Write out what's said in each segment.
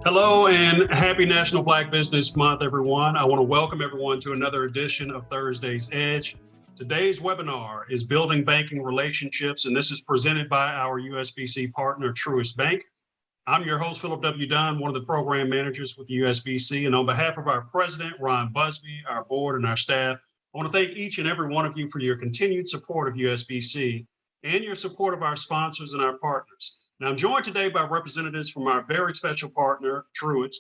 Hello and happy National Black Business Month, everyone. I want to welcome everyone to another edition of Thursday's Edge. Today's webinar is Building Banking Relationships, and this is presented by our USBC partner, Truist Bank. I'm your host, Philip W. Dunn, one of the program managers with the USBC, and on behalf of our president, Ron Busby, our board, and our staff, I want to thank each and every one of you for your continued support of USBC and your support of our sponsors and our partners. Now, I'm joined today by representatives from our very special partner, Truist.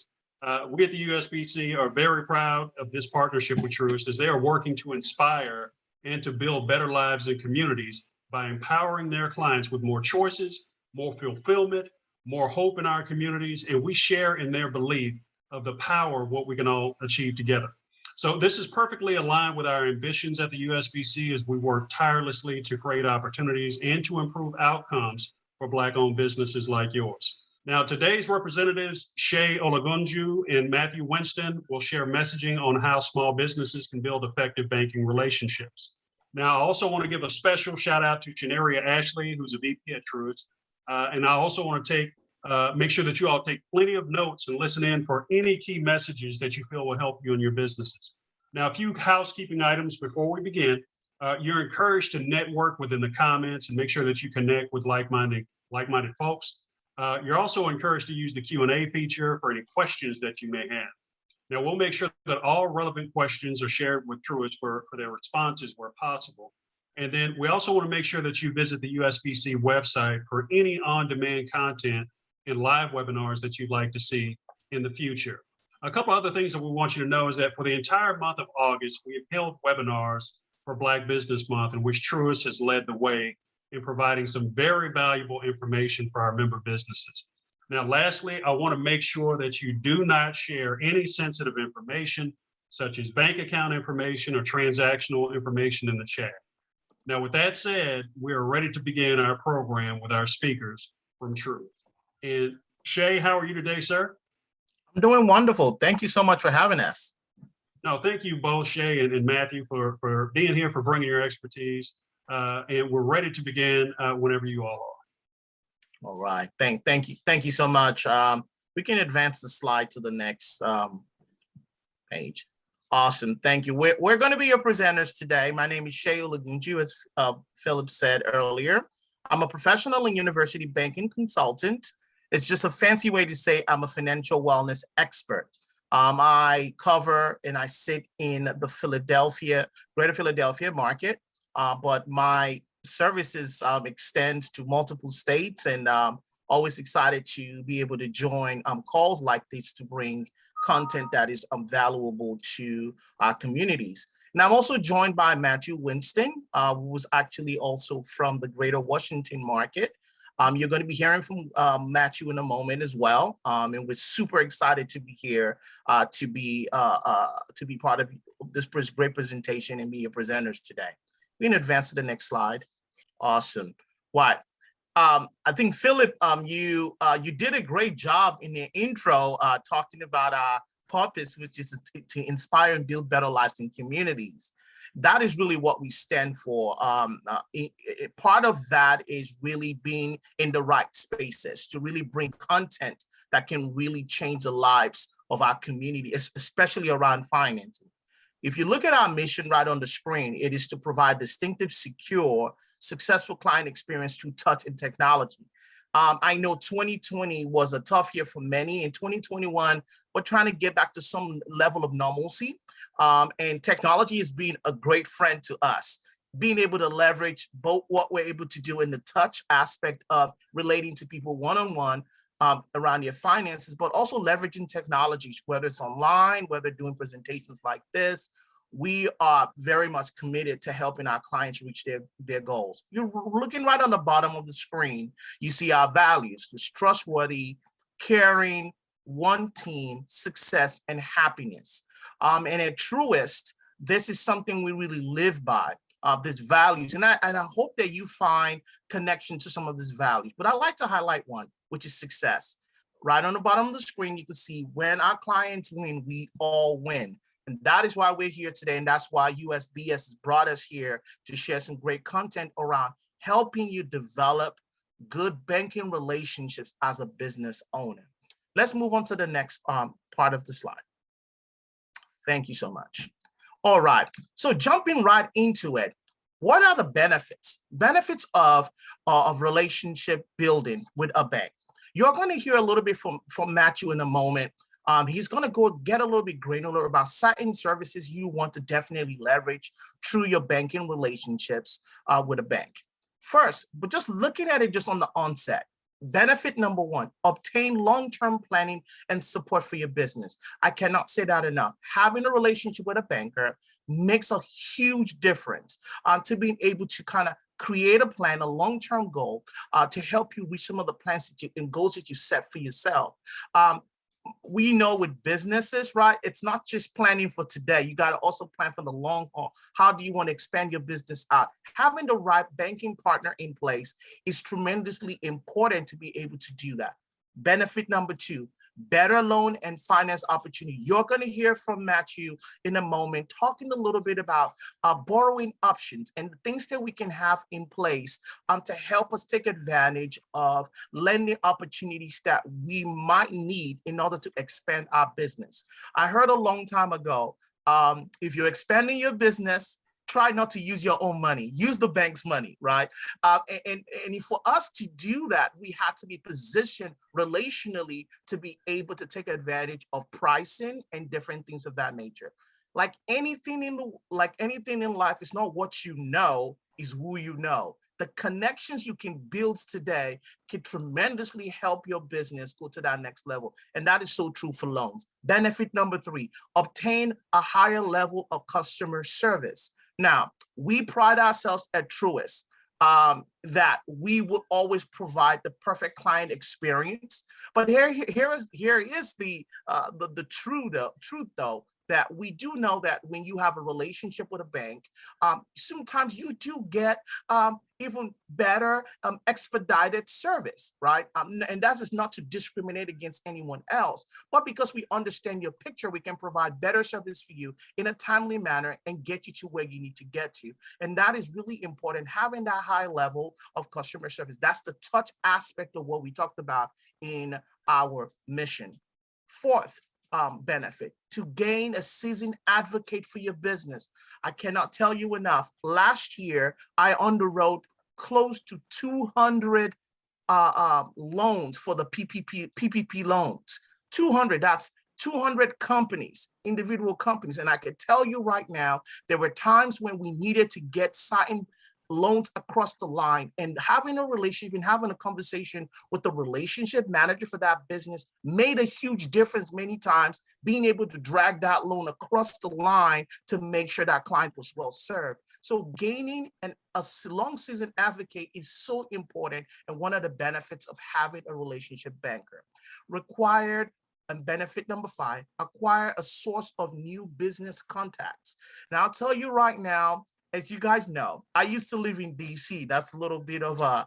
We at the USBC are very proud of this partnership with Truist as they are working to inspire and to build better lives and communities by empowering their clients with more choices, more fulfillment, more hope in our communities, and we share in their belief of the power of what we can all achieve together. So this is perfectly aligned with our ambitions at the USBC as we work tirelessly to create opportunities and to improve outcomes for Black-owned businesses like yours. Now, today's representatives, Shay Olagunju and Matthew Winston, will share messaging on how small businesses can build effective banking relationships. Now, I also want to give a special shout out to Chenaria Ashley, who's a VP at Truist. And I also want to make sure that you all take plenty of notes and listen in for any key messages that you feel will help you in your businesses. Now, a few housekeeping items before we begin. You're encouraged to network within the comments and make sure that you connect with like-minded folks. You're also encouraged to use the Q&A feature for any questions that you may have. Now, we'll make sure that all relevant questions are shared with Truist for their responses where possible. And then we also want to make sure that you visit the USBC website for any on-demand content and live webinars that you'd like to see in the future. A couple other things that we want you to know is that for the entire month of August, we have held webinars for Black Business Month, in which Truist has led the way in providing some very valuable information for our member businesses. Now, lastly, I want to make sure that you do not share any sensitive information, such as bank account information or transactional information in the chat. Now, with that said, we are ready to begin our program with our speakers from Truist. And Shay, how are you today, sir? I'm doing wonderful. Thank you so much for having us. No, thank you both, Shay and Matthew, for being here, for bringing your expertise. And we're ready to begin whenever you all are. All right. Thank you so much. We can advance the slide to the next page. Awesome. Thank you. We're going to be your presenters today. My name is Shay Olagunju, as Philip said earlier. I'm a professional and university banking consultant. It's just a fancy way to say I'm a financial wellness expert. I cover and I sit in the greater Philadelphia market, but my services extend to multiple states, and always excited to be able to join calls like this to bring content that is valuable to our communities. And I'm also joined by Matthew Winston, who was actually also from the greater Washington market. You're going to be hearing from Matthew in a moment as well, and we're super excited to be here to be part of this great presentation and be your presenters today. We can advance to the next slide. Awesome. What? I think Philip, you did a great job in the intro talking about our purpose, which is to inspire and build better lives in communities. That is really what we stand for. Part of that is really being in the right spaces to really bring content that can really change the lives of our community, especially around financing. If you look at our mission right on the screen, it is to provide distinctive, secure, successful client experience through touch and technology. I know 2020 was a tough year for many. In 2021, we're trying to get back to some level of normalcy. And technology has been a great friend to us, being able to leverage both what we're able to do in the touch aspect of relating to people one-on-one around their finances, but also leveraging technologies, whether it's online, whether doing presentations like this. We are very much committed to helping our clients reach their goals. You're looking right on the bottom of the screen. You see our values: it's trustworthy, caring, one team, success, and happiness. And at Truist, this is something we really live by, these values. And I hope that you find connection to some of these values. But I'd like to highlight one, which is success. Right on the bottom of the screen, you can see when our clients win, we all win. And that is why we're here today. And that's why USBS has brought us here to share some great content around helping you develop good banking relationships as a business owner. Let's move on to the next part of the slide. Thank you so much. All right, so jumping right into it, what are the benefits? Benefits of relationship building with a bank. You're going to hear a little bit from Matthew in a moment. He's going to go get a little bit granular about certain services you want to definitely leverage through your banking relationships with a bank. First, but just looking at it just on the onset, benefit number one, obtain long-term planning and support for your business. I cannot say that enough. Having a relationship with a banker makes a huge difference to being able to kind of create a plan, a long-term goal to help you reach some of the plans and goals that you set for yourself. We know with businesses, right? It's not just planning for today. You got to also plan for the long haul. How do you want to expand your business out? Having the right banking partner in place is tremendously important to be able to do that. Benefit number two, better loan and finance opportunity. You're going to hear from Matthew in a moment, talking a little bit about borrowing options and the things that we can have in place to help us take advantage of lending opportunities that we might need in order to expand our business. I heard a long time ago, if you're expanding your business, try not to use your own money, use the bank's money, right? And for us to do that, we had to be positioned relationally to be able to take advantage of pricing and different things of that nature. Like anything in life, it's not what you know, is who you know. The connections you can build today can tremendously help your business go to that next level. And that is so true for loans. Benefit number three, obtain a higher level of customer service. Now, we pride ourselves at Truist that we will always provide the perfect client experience. But here is the truth though, that we do know that when you have a relationship with a bank, sometimes you do get even better expedited service, right? And that is not to discriminate against anyone else, but because we understand your picture, we can provide better service for you in a timely manner and get you to where you need to get to. And that is really important, having that high level of customer service. That's the touch aspect of what we talked about in our mission. Fourth, benefit, to gain a seasoned advocate for your business. I cannot tell you enough. Last year, I underwrote close to 200 loans for the PPP loans. 200, that's 200 companies, individual companies. And I can tell you right now, there were times when we needed to get certain loans across the line, and having a relationship and having a conversation with the relationship manager for that business made a huge difference many times, being able to drag that loan across the line to make sure that client was well served. So gaining a long seasoned advocate is so important, and one of the benefits of having a relationship banker. Required, and benefit number five, acquire a source of new business contacts. Now, I'll tell you right now, as you guys know, I used to live in DC. That's a little bit of a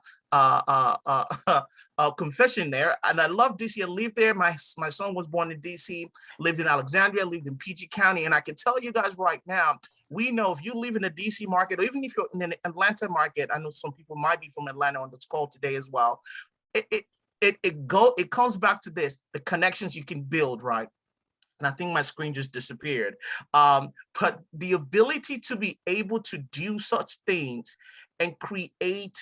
confession there. And I love DC. I lived there. My son was born in DC, lived in Alexandria, lived in PG County. And I can tell you guys right now, we know if you live in the DC market, or even if you're in the Atlanta market, I know some people might be from Atlanta on this call today as well. It comes back to this, the connections you can build, right? And I think my screen just disappeared. But the ability to be able to do such things and create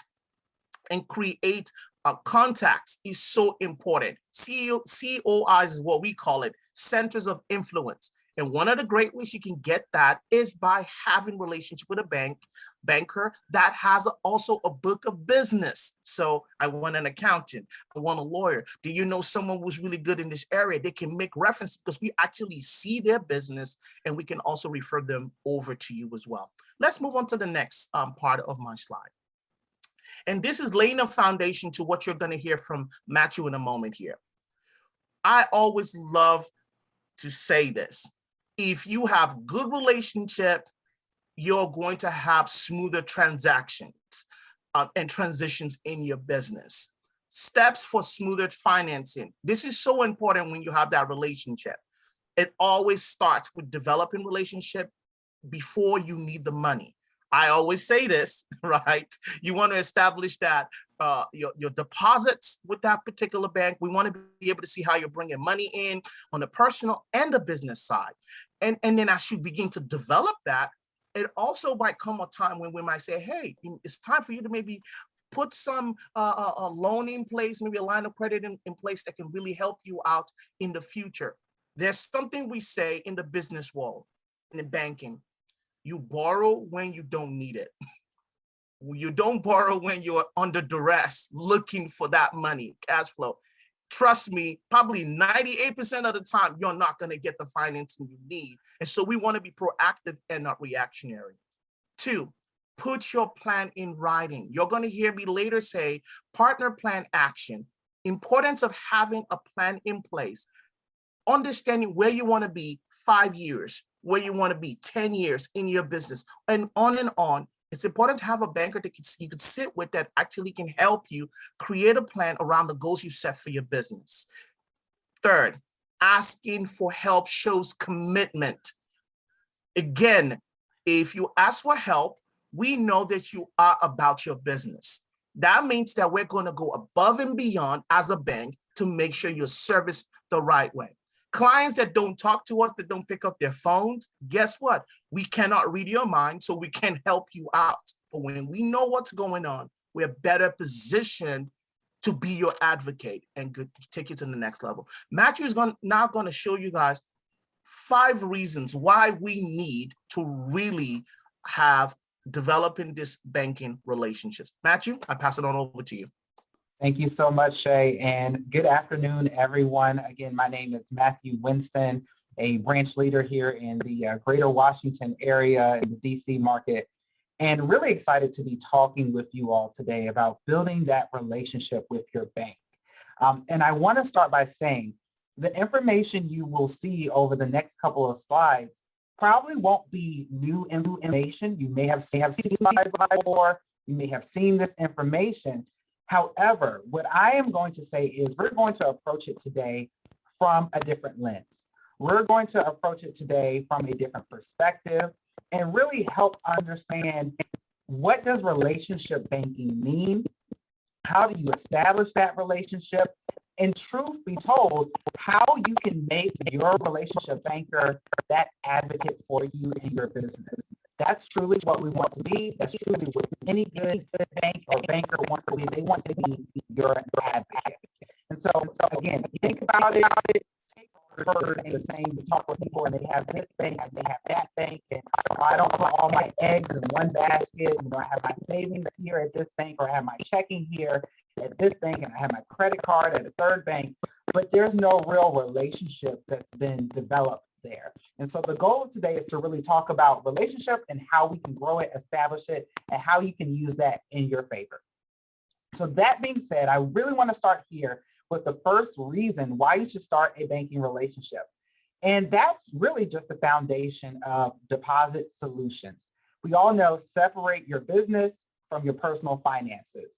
contacts is so important. COIs is what we call it, centers of influence. And one of the great ways you can get that is by having relationship with a banker that has also a book of business. So I want an accountant, I want a lawyer. Do you know someone who's really good in this area? They can make reference because we actually see their business, and we can also refer them over to you as well. Let's move on to the next part of my slide. And this is laying a foundation to what you're going to hear from Matthew in a moment here. I always love to say this. If you have good relationship, you're going to have smoother transactions and transitions in your business. Steps for smoother financing. This is so important when you have that relationship. It always starts with developing relationship before you need the money. I always say this, right? You want to establish that your deposits with that particular bank. We want to be able to see how you're bringing money in on the personal and the business side. And then as you begin to develop that, it also might come a time when we might say, hey, it's time for you to maybe put some a loan in place, maybe a line of credit in place that can really help you out in the future. There's something we say in the business world, in banking. You borrow when you don't need it. You don't borrow when you're under duress, looking for that money, cash flow. Trust me, probably 98% of the time, you're not going to get the financing you need. And so we want to be proactive and not reactionary. 2, put your plan in writing. You're going to hear me later say partner plan action, importance of having a plan in place, understanding where you want to be 5 years, where you want to be 10 years in your business, and on and on. It's important to have a banker that you could sit with that actually can help you create a plan around the goals you've set for your business. 3rd, asking for help shows commitment. Again, if you ask for help, we know that you are about your business. That means that we're going to go above and beyond as a bank to make sure you're serviced the right way. Clients that don't talk to us, that don't pick up their phones, guess what? We cannot read your mind, so we can help you out. But when we know what's going on, we're better positioned to be your advocate and take you to the next level. Matthew is now going to show you guys 5 reasons why we need to really have developing this banking relationships. Matthew, I pass it on over to you. Thank you so much, Shay, and good afternoon, everyone. Again, my name is Matthew Winston, a branch leader here in the greater Washington area in the DC market, and really excited to be talking with you all today about building that relationship with your bank. And I want to start by saying the information you will see over the next couple of slides probably won't be new information. You may have seen slides before, you may have seen this information. However, what I am going to say is we're going to approach it today from a different lens. We're going to approach it today from a different perspective and really help understand, what does relationship banking mean? How do you establish that relationship? And truth be told, how you can make your relationship banker that advocate for you in your business. That's truly what we want to be. That's truly what any good bank or banker wants to be. They want to be your advocate. And so again, think about it. Take the same. We talk with people and they have this bank and they have that bank. And I don't put all my eggs in one basket. I have my savings here at this bank, or I have my checking here at this bank, and I have my credit card at a third bank. But there's no real relationship that's been developed there. And so the goal of today is to really talk about relationship and how we can grow it, establish it, and how you can use that in your favor. So that being said, I really want to start here with the first reason why you should start a banking relationship. And that's really just the foundation of deposit solutions. We all know, separate your business from your personal finances.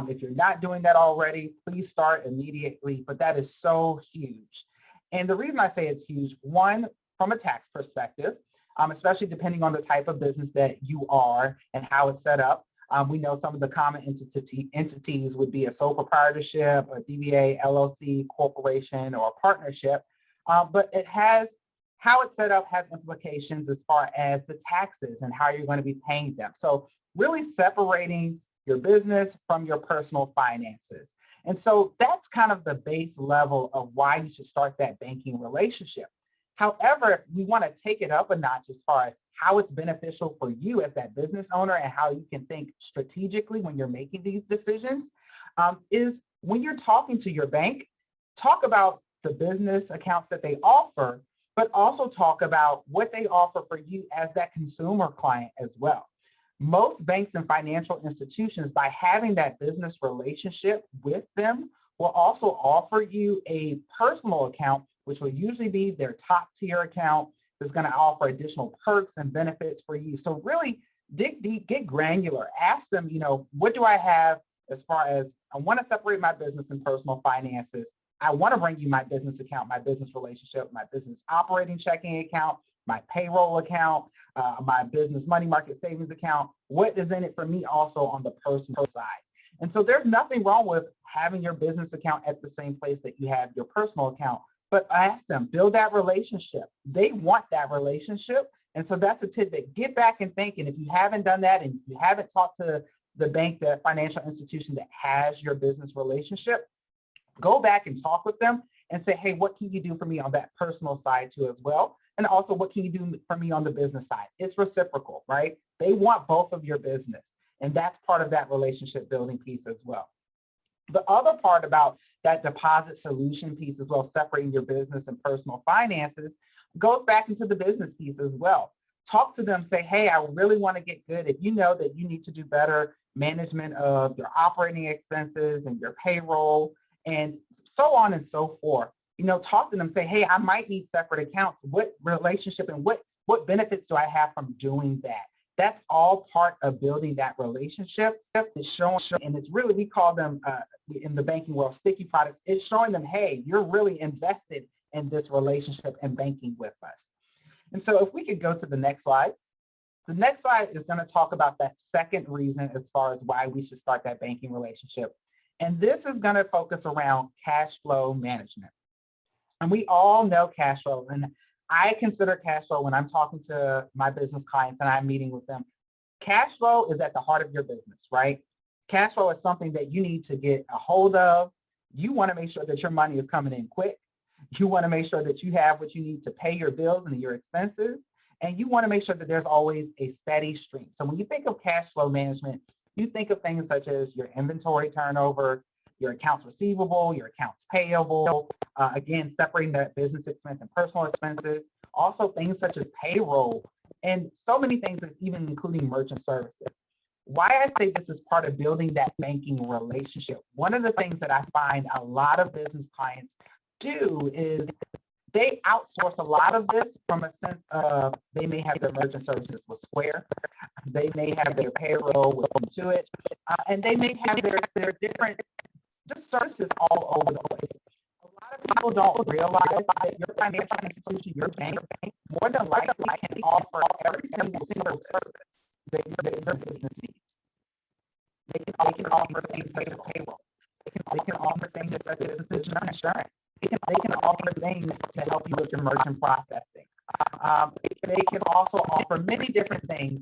If you're not doing that already, please start immediately, but that is so huge. And the reason I say it's huge, one, from a tax perspective, especially depending on the type of business that you are and how it's set up. We know some of the common entities would be a sole proprietorship, a DBA, LLC, corporation, or a partnership. But it has, how it's set up has implications as far as the taxes and how you're going to be paying them. So really separating your business from your personal finances. And so that's kind of the base level of why you should start that banking relationship. However, if we want to take it up a notch as far as how it's beneficial for you as that business owner and how you can think strategically when you're making these decisions, is when you're talking to your bank, talk about the business accounts that they offer, but also talk about what they offer for you as that consumer client as well. Most banks and financial institutions, by having that business relationship with them, will also offer you a personal account, which will usually be their top tier account that's going to offer additional perks and benefits for you. So really dig deep, get granular, ask them, what do I have as far as I want to separate my business and personal finances. I want to bring you my business account, my business relationship, my business operating checking account, my payroll account, my business money market savings account, what is in it for me also on the personal side. And so there's nothing wrong with having your business account at the same place that you have your personal account, but ask them, build that relationship. They want that relationship. And so that's a tidbit. Get back and think. And if you haven't done that and you haven't talked to the bank, the financial institution that has your business relationship, go back and talk with them and say, hey, what can you do for me on that personal side too as well? And also, what can you do for me on the business side? It's reciprocal, right? They want both of your business. And that's part of that relationship building piece as well. The other part about that deposit solution piece as well, separating your business and personal finances, goes back into the business piece as well. Talk to them, say, hey, I really want to get good. If you know that you need to do better management of your operating expenses and your payroll and so on and so forth, talk to them, say, hey, I might need separate accounts. What relationship and what benefits do I have from doing that? That's all part of building that relationship. It's showing, and it's really, we call them in the banking world, sticky products. It's showing them, hey, you're really invested in this relationship and banking with us. And so if we could go to the next slide. The next slide is going to talk about that second reason as far as why we should start that banking relationship. And this is going to focus around cash flow management. And we all know cash flow. And I consider cash flow when I'm talking to my business clients and I'm meeting with them. Cash flow is at the heart of your business, right? Cash flow is something that you need to get a hold of. You want to make sure that your money is coming in quick. You want to make sure that you have what you need to pay your bills and your expenses. And you want to make sure that there's always a steady stream. So when you think of cash flow management, you think of things such as your inventory turnover, your accounts receivable, your accounts payable, again, separating that business expense and personal expenses, also things such as payroll, and so many things, even including merchant services. Why I say this is part of building that banking relationship. One of the things that I find a lot of business clients do is they outsource a lot of this from a sense of they may have their merchant services with Square, they may have their payroll with Intuit, and they may have their different just services all over the place. A lot of people don't realize that your financial institution, your bank, more than likely can offer every single service that your business needs. They can offer things such as payroll. They can offer things such as business insurance. They can offer things to help you with your merchant processing. They can also offer many different things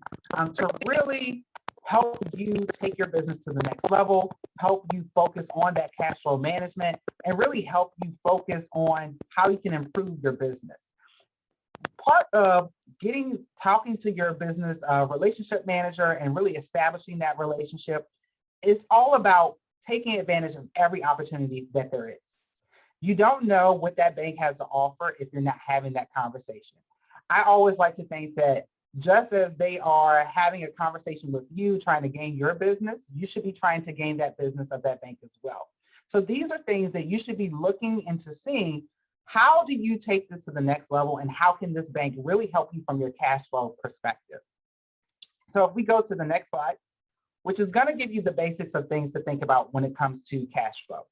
to really help you take your business to the next level, help you focus on that cash flow management, and really help you focus on how you can improve your business. Part of talking to your business relationship manager and really establishing that relationship is all about taking advantage of every opportunity that there is. You don't know what that bank has to offer if you're not having that conversation. I always like to think that just as they are having a conversation with you, trying to gain your business, you should be trying to gain that business of that bank as well. So these are things that you should be looking into seeing. How do you take this to the next level, and how can this bank really help you from your cash flow perspective? So if we go to the next slide, which is going to give you the basics of things to think about when it comes to cash flow.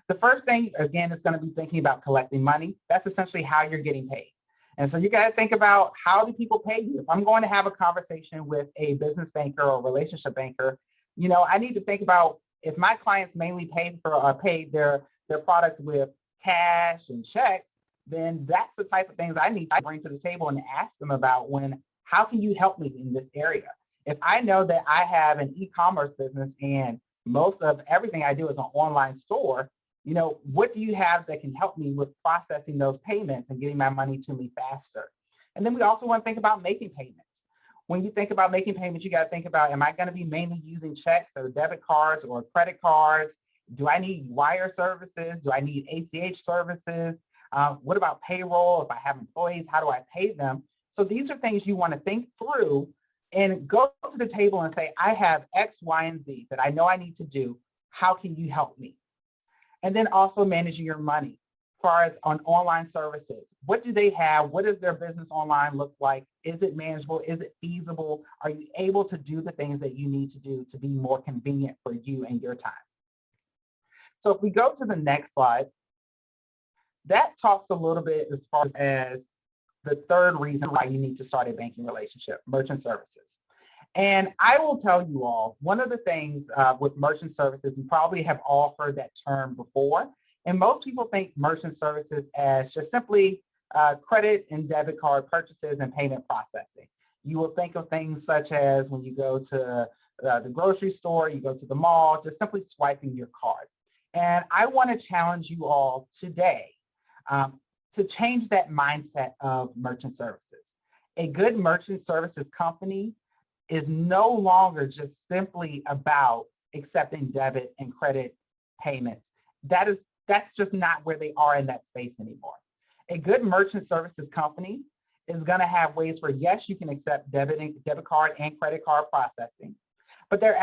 The first thing, again, is going to be thinking about collecting money. That's essentially how you're getting paid. And so you got to think about, how do people pay you? If I'm going to have a conversation with a business banker or relationship banker, I need to think about, if my clients mainly paid their products with cash and checks, then that's the type of things I need to bring to the table and ask them about how can you help me in this area? If I know that I have an e-commerce business and most of everything I do is an online store, what do you have that can help me with processing those payments and getting my money to me faster? And then we also want to think about making payments. When you think about making payments, you got to think about, am I going to be mainly using checks or debit cards or credit cards? Do I need wire services? Do I need ACH services? What about payroll? If I have employees, how do I pay them? So these are things you want to think through and go to the table and say, I have X, Y, and Z that I know I need to do. How can you help me? And then also managing your money as far as on online services. What do they have? What does their business online look like? Is it manageable? Is it feasible? Are you able to do the things that you need to do to be more convenient for you and your time? So if we go to the next slide, that talks a little bit as far as the third reason why you need to start a banking relationship, merchant services. And I will tell you all, one of the things with merchant services, you probably have all heard that term before. And most people think merchant services as just simply credit and debit card purchases and payment processing. You will think of things such as when you go to the grocery store, you go to the mall, just simply swiping your card. And I want to challenge you all today to change that mindset of merchant services. A good merchant services company is no longer just simply about accepting debit and credit payments. That's just not where they are in that space anymore. A good merchant services company is going to have ways where, yes, you can accept debit card and credit card processing, but they're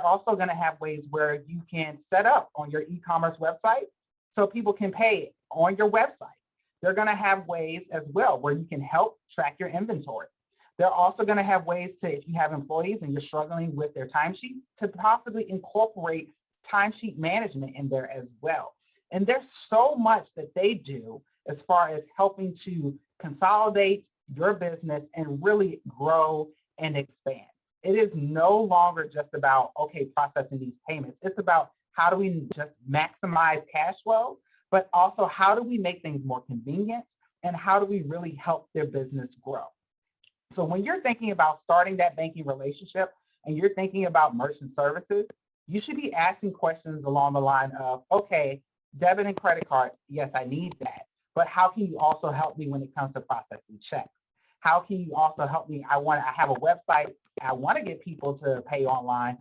also going to have ways where you can set up on your e-commerce website so people can pay on your website. They're going to have ways as well where you can help track your inventory. They're also going to have ways to, if you have employees and you're struggling with their timesheets, to possibly incorporate timesheet management in there as well. And there's so much that they do as far as helping to consolidate your business and really grow and expand. It is no longer just about, okay, processing these payments. It's about how do we just maximize cash flow, but also how do we make things more convenient and how do we really help their business grow? So when you're thinking about starting that banking relationship and you're thinking about merchant services, you should be asking questions along the line of, okay, debit and credit card, yes, I need that. But how can you also help me when it comes to processing checks? How can you also help me? I have a website. I want to get people to pay online.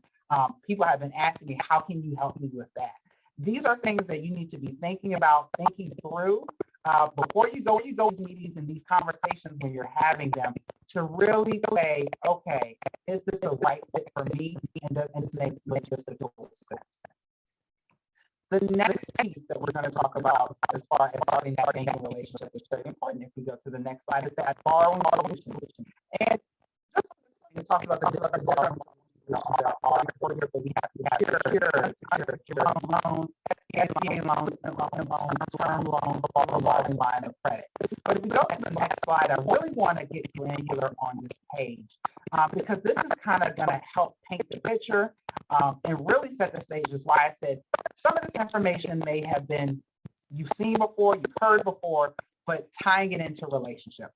People have been asking me, how can you help me with that? These are things that you need to be thinking about, thinking through before you go to these meetings and these conversations when you're having them, to really say, okay, is this the right fit for me? And does this make logistical sense? The next piece that we're going to talk about as far as starting that banking relationship is very important. If we go to the next slide, is that borrowing solutions. And just to talk about the different borrowing solutions there are that we have loans, SBA loans, and loans, term loans, revolving line of credit. But if we go to the next slide, I really want to get granular on this page because this is kind of going to help paint the picture and really set the stage. Is why I said some of this information may have been you've seen before, you've heard before, but tying it into relationship.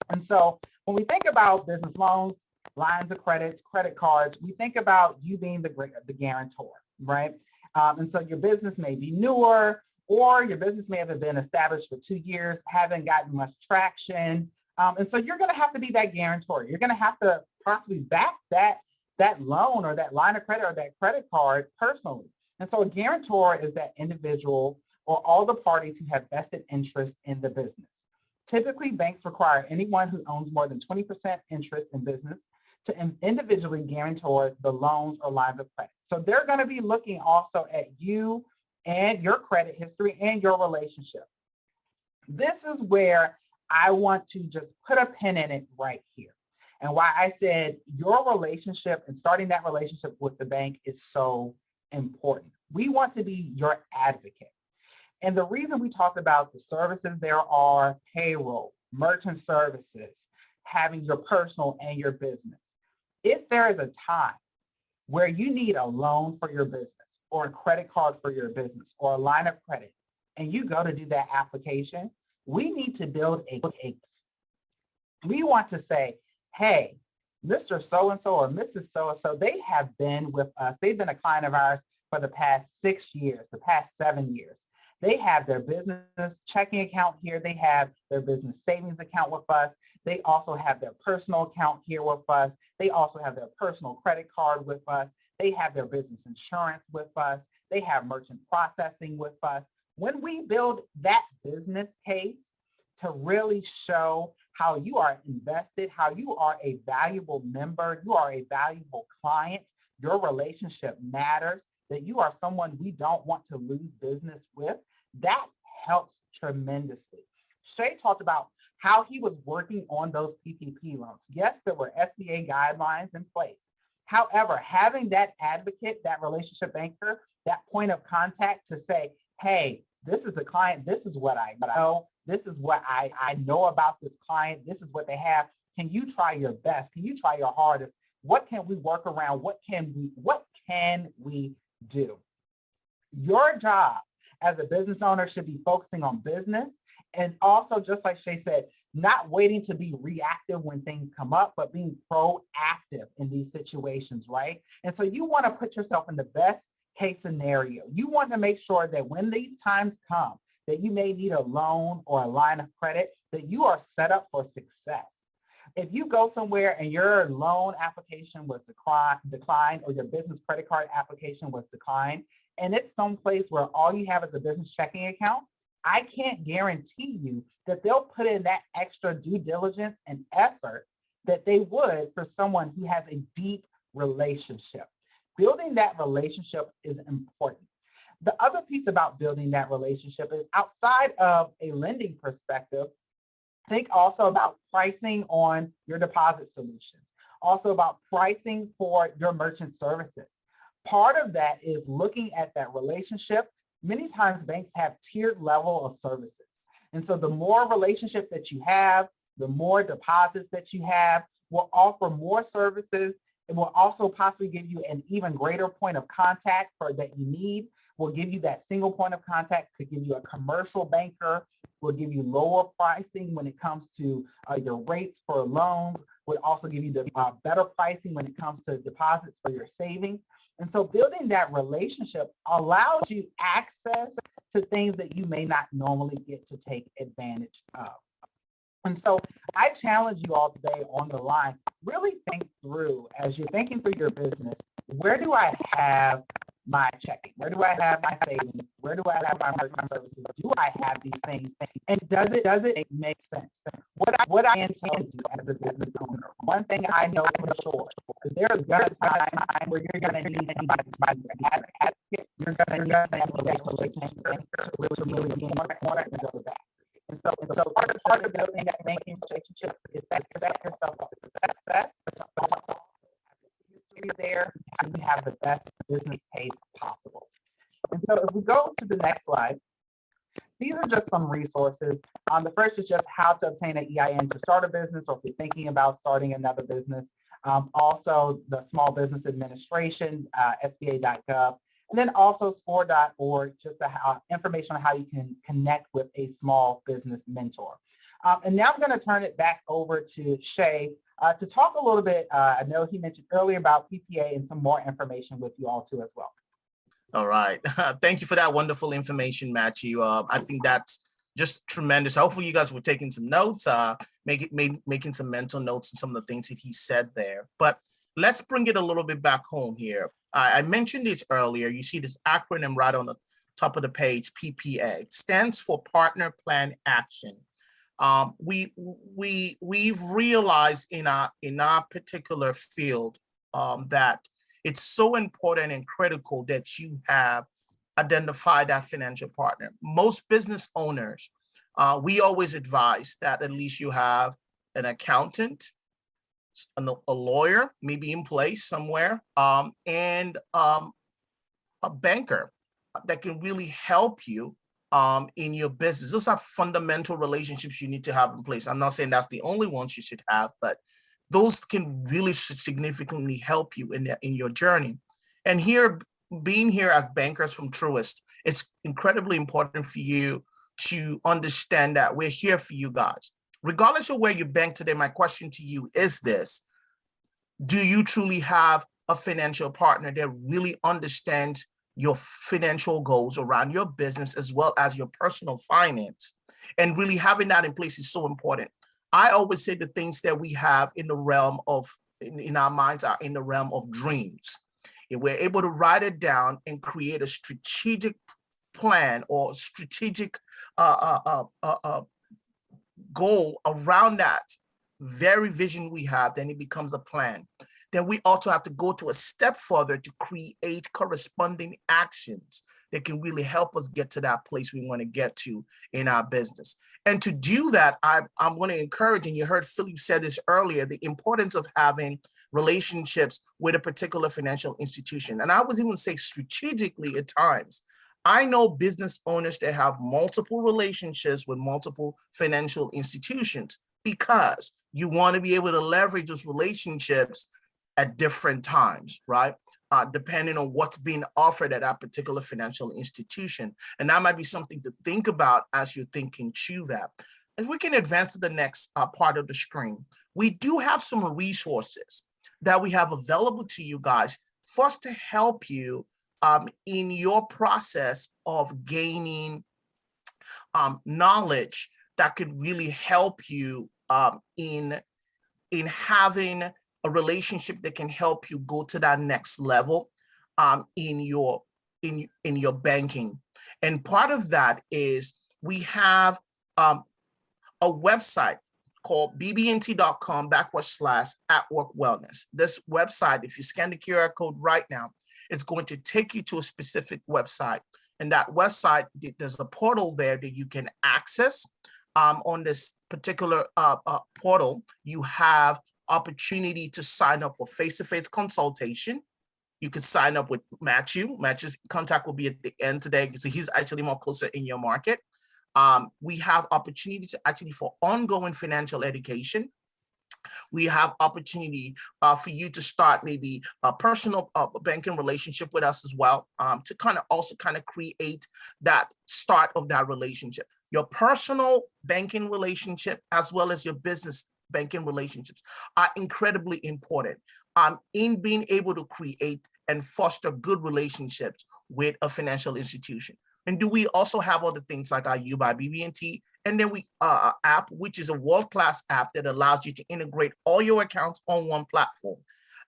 And so when we think about business loans, lines of credit, credit cards, we think about you being the guarantor, right? And so your business may be newer, or your business may have been established for 2 years, haven't gotten much traction. And so you're going to have to be that guarantor. You're going to have to possibly back that loan or that line of credit or that credit card personally. And so a guarantor is that individual or all the parties who have vested interest in the business. Typically, banks require anyone who owns more than 20% interest in business to individually guarantor the loans or lines of credit. So they're going to be looking also at you and your credit history and your relationship. This is where I want to just put a pin in it right here. And why I said your relationship and starting that relationship with the bank is so important. We want to be your advocate. And the reason we talked about the services there are payroll, merchant services, having your personal and your business. If there is a time where you need a loan for your business or a credit card for your business or a line of credit, and you go to do that application, we need to build a case. We want to say, hey, Mr. So-and-so or Mrs. So-and-so, they have been with us. They've been a client of ours for the past 6 years, the past 7 years. They have their business checking account here. They have their business savings account with us. They also have their personal account here with us. They also have their personal credit card with us. They have their business insurance with us. They have merchant processing with us. When we build that business case to really show how you are invested, how you are a valuable member, you are a valuable client, your relationship matters, that you are someone we don't want to lose business with, that helps tremendously. Shay talked about how he was working on those PPP loans. Yes, there were SBA guidelines in place. However, having that advocate, that relationship banker, that point of contact to say, hey, this is the client, this is what I know, this is what I know about this client, this is what they have. Can you try your best? Can you try your hardest? What can we work around? What can we do? Your job as a business owner should be focusing on business, and also, just like Shay said, not waiting to be reactive when things come up, but being proactive in these situations, right? And so you want to put yourself in the best case scenario. You want to make sure that when these times come, that you may need a loan or a line of credit, that you are set up for success. If you go somewhere and your loan application was declined, or your business credit card application was declined, and it's someplace where all you have is a business checking account, I can't guarantee you that they'll put in that extra due diligence and effort that they would for someone who has a deep relationship. Building that relationship is important. The other piece about building that relationship is, outside of a lending perspective, think also about pricing on your deposit solutions, also about pricing for your merchant services. Part of that is looking at that relationship. Many times banks have tiered level of services. And so the more relationship that you have, the more deposits that you have, will offer more services. It will also possibly give you an even greater point of contact that you need. Will give you that single point of contact, could give you a commercial banker, will give you lower pricing when it comes to your rates for loans, would also give you the better pricing when it comes to deposits for your savings. And so building that relationship allows you access to things that you may not normally get to take advantage of. And so I challenge you all today on the line, really think through, as you're thinking through your business, where do I have my checking? Where do I have my savings? Where do I have my merchant services? Do I have these things? And does it make sense? What I intend to do as a business owner, one thing I know for sure, because there's going to be a time where you're going to need somebody to advocate. You're going to need a relationship, which will really be important to go back. And so part of building that banking relationship is that set yourself up for success, but there and we have the best business case possible. And so if we go to the next slide, these are just some resources. The first is just how to obtain an EIN to start a business, or if you're thinking about starting another business. Also the Small Business Administration, SBA.gov, and then also score.org, just the information on how you can connect with a small business mentor. And now I'm going to turn it back over to Shay to talk a little bit. I know he mentioned earlier about PPA and some more information with you all too as well. All right. Thank you for that wonderful information, Matthew. I think that's just tremendous. Hopefully you guys were taking some notes, making some mental notes on some of the things that he said there. But let's bring it a little bit back home here. I mentioned this earlier. You see this acronym right on the top of the page, PPA. It stands for Partner Plan Action. We've realized in our particular field that it's so important and critical that you have identified that financial partner. Most business owners, we always advise that at least you have an accountant, a lawyer, maybe in place somewhere, and a banker that can really help you in your business. Those are fundamental relationships you need to have in place. I'm not saying that's the only ones you should have, but those can really significantly help you in your journey. And here, being here as bankers from Truist, it's incredibly important for you to understand that we're here for you guys. Regardless of where you bank today, my question to you is this: do you truly have a financial partner that really understands your financial goals around your business as well as your personal finance? And really having that in place is so important. I always say the things that we have in the realm of, in our minds, are in the realm of dreams. If we're able to write it down and create a strategic plan or strategic goal around that very vision we have, then it becomes a plan. Then we also have to go to a step further to create corresponding actions that can really help us get to that place we want to get to in our business. And to do that, I'm going to encourage, and you heard Philip said this earlier, the importance of having relationships with a particular financial institution. And I would even say strategically at times, I know business owners that have multiple relationships with multiple financial institutions because you want to be able to leverage those relationships at different times, right? Depending on what's being offered at that particular financial institution. And that might be something to think about as you're thinking through that. If we can advance to the next part of the screen, we do have some resources that we have available to you guys for us to help you in your process of gaining knowledge that could really help you in having a relationship that can help you go to that next level in your banking. And part of that is we have a website called bbnt.com/@work-wellness. This website, if you scan the QR code right now, it's going to take you to a specific website. And that website, there's a portal there that you can access. On this particular portal, you have opportunity to sign up for face-to-face consultation. You can sign up with Matthew. Matthew's contact will be at the end today, so he's actually more closer in your market. We have opportunity to actually for ongoing financial education. We have opportunity for you to start maybe a personal banking relationship with us as well, to kind of create that start of that relationship. Your personal banking relationship as well as your business banking relationships are incredibly important in being able to create and foster good relationships with a financial institution. And do we also have other things like our U by BB&T, and then we app, which is a world-class app that allows you to integrate all your accounts on one platform.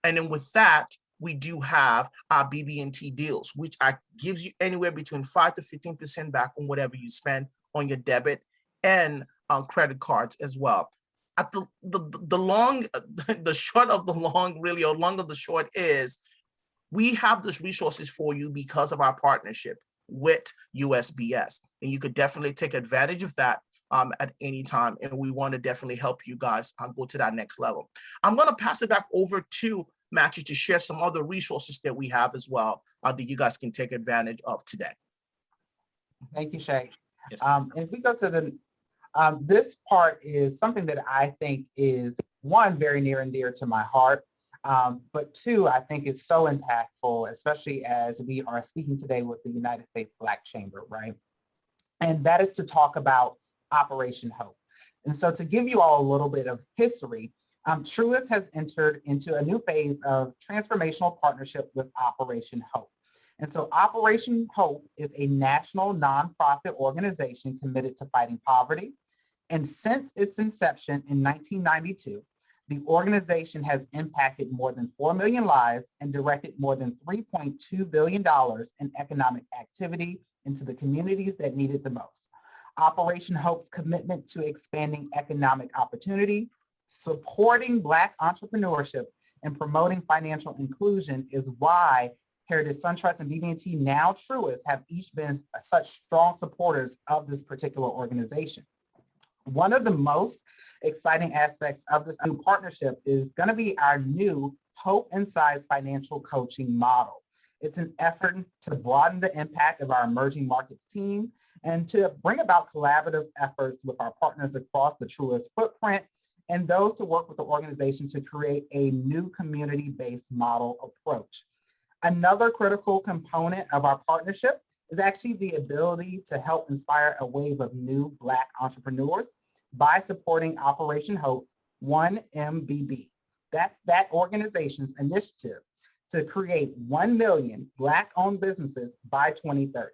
And then with that, we do have our BB&T deals, which gives you anywhere between 5 to 15% back on whatever you spend on your debit and on credit cards as well. At the long, the short of the long, really, or long of the short is, we have those resources for you because of our partnership with USBS. And you could definitely take advantage of that at any time. And we want to definitely help you guys go to that next level. I'm going to pass it back over to Matthew to share some other resources that we have as well that you guys can take advantage of today. Thank you, Shay. Yes. If we go to the, this part is something that I think is, one, very near and dear to my heart. But two, I think it's so impactful, especially as we are speaking today with the United States Black Chamber, right? And that is to talk about Operation Hope. And so to give you all a little bit of history, Truist has entered into a new phase of transformational partnership with Operation Hope. And so Operation Hope is a national nonprofit organization committed to fighting poverty. And since its inception in 1992, the organization has impacted more than 4 million lives and directed more than $3.2 billion in economic activity into the communities that need it the most. Operation Hope's commitment to expanding economic opportunity, supporting Black entrepreneurship, and promoting financial inclusion is why Heritage SunTrust and BB&T, now Truist, have each been such strong supporters of this particular organization. One of the most exciting aspects of this new partnership is going to be our new Hope Inside financial coaching model. It's an effort to broaden the impact of our emerging markets team and to bring about collaborative efforts with our partners across the Truist footprint and those to work with the organization to create a new community-based model approach. Another critical component of our partnership is actually the ability to help inspire a wave of new Black entrepreneurs by supporting Operation Hope's 1MBB. That's that organization's initiative to create 1 million Black-owned businesses by 2030.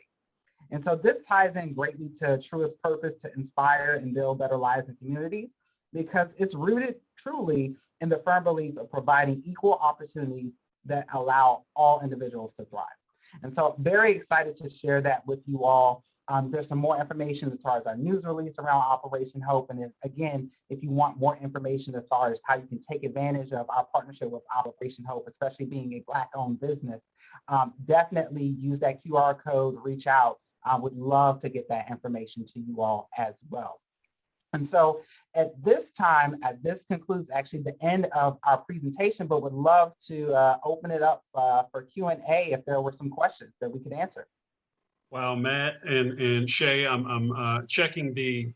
And so this ties in greatly to Truist's purpose to inspire and build better lives and communities, because it's rooted truly in the firm belief of providing equal opportunities that allow all individuals to thrive. And so very excited to share that with you all. There's some more information as far as our news release around Operation Hope. And again, if you want more information as far as how you can take advantage of our partnership with Operation Hope, especially being a Black-owned business, definitely use that QR code, reach out. I would love to get that information to you all as well. And so at this time, this concludes actually the end of our presentation, but would love to open it up for Q&A if there were some questions that we could answer. Wow, Matt and Shay, I'm checking the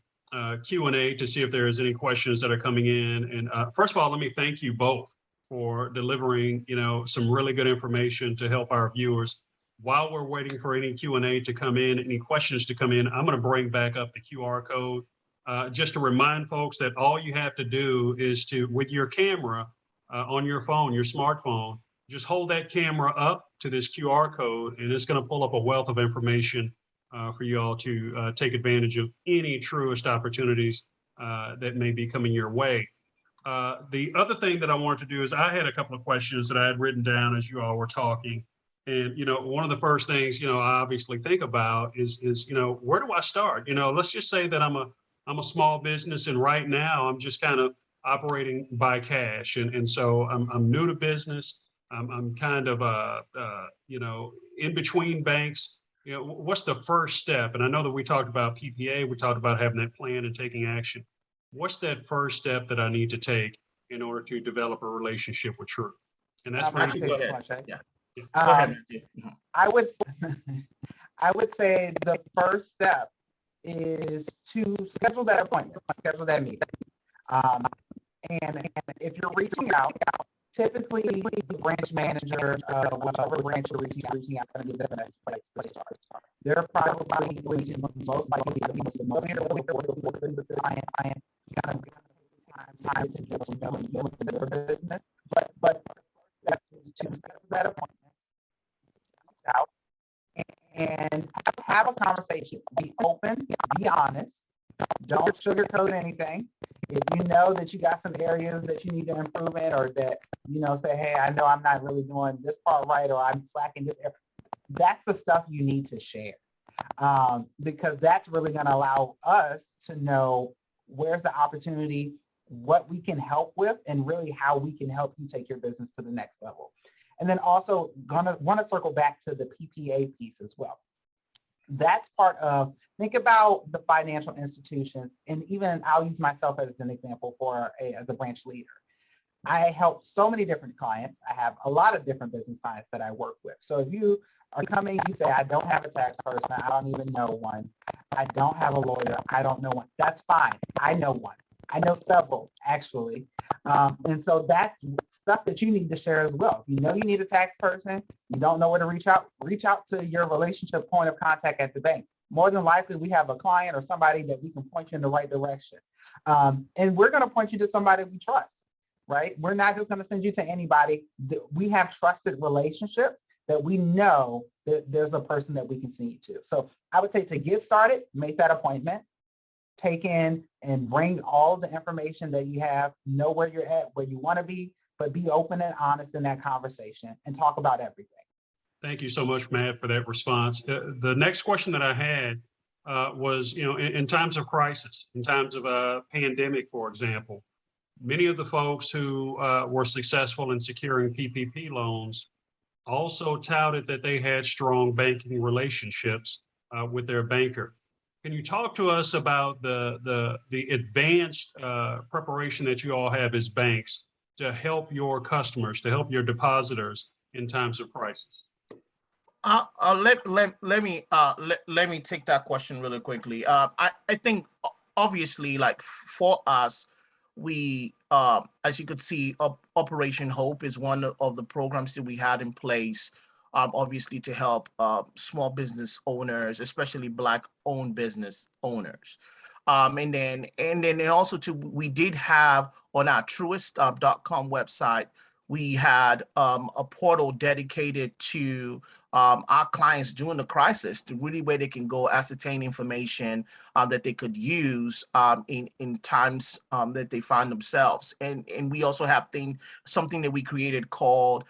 Q&A to see if there is any questions that are coming in. And first of all, let me thank you both for delivering, some really good information to help our viewers. While we're waiting for any Q&A to come in, any questions to come in, I'm going to bring back up the QR code just to remind folks that all you have to do is to, with your camera on your phone, your smartphone, just hold that camera up to this QR code, and it's going to pull up a wealth of information for you all to take advantage of any Truist opportunities that may be coming your way. The other thing that I wanted to do is I had a couple of questions that I had written down as you all were talking. And, one of the first things, I obviously think about is, where do I start? Let's just say that I'm a small business, and right now I'm just kind of operating by cash. And so I'm new to business. I'm kind of, in between banks. What's the first step? And I know that we talked about PPA, we talked about having that plan and taking action. What's that first step that I need to take in order to develop a relationship with True? And that's for Matthew, any- go ahead. Yeah. Yeah. Go ahead, Matthew. I would I would say the first step is to schedule that appointment, schedule that meeting. And if you're reaching out, typically the branch manager, whichever branch you're reaching out, is going to be the best place to start. They're probably going to most likely be the most with the client. You kind of time to get to know and build their business, but that's to schedule that appointment out and have a conversation. Be open, be honest. Don't sugarcoat anything. If you know that you got some areas that you need to improve in, or that, say, hey, I know I'm not really doing this part right, or I'm slacking this area, that's the stuff you need to share. Because that's really going to allow us to know where's the opportunity, what we can help with, and really how we can help you take your business to the next level. And then also want to circle back to the PPA piece as well. That's part of, think about the financial institutions, and even I'll use myself as an example for as a branch leader. I help so many different clients. I have a lot of different business clients that I work with. So if you are coming, you say, I don't have a tax person, I don't even know one, I don't have a lawyer, I don't know one. That's fine. I know one. I know several, actually. And so that's stuff that you need to share as well. If you know you need a tax person, you don't know where to reach out to your relationship point of contact at the bank. More than likely, we have a client or somebody that we can point you in the right direction. And we're going to point you to somebody we trust, right? We're not just going to send you to anybody. We have trusted relationships that we know that there's a person that we can send you to. So I would say to get started, make that appointment. Take in and bring all the information that you have, know where you're at, where you want to be, but be open and honest in that conversation and talk about everything. Thank you so much, Matt, for that response. The next question that I had was, in times of crisis, in times of a pandemic, for example, many of the folks who were successful in securing PPP loans also touted that they had strong banking relationships with their banker. Can you talk to us about the advanced preparation that you all have as banks to help your customers, to help your depositors in times of crisis? Let me take that question really quickly. I think obviously, like for us, we as you could see, Operation Hope is one of the programs that we had in place. Obviously to help small business owners, especially Black-owned business owners. And then also we did have on our Truist.com website, we had a portal dedicated to our clients during the crisis, to really where they can go ascertain information that they could use in times that they find themselves. And we also have something that we created called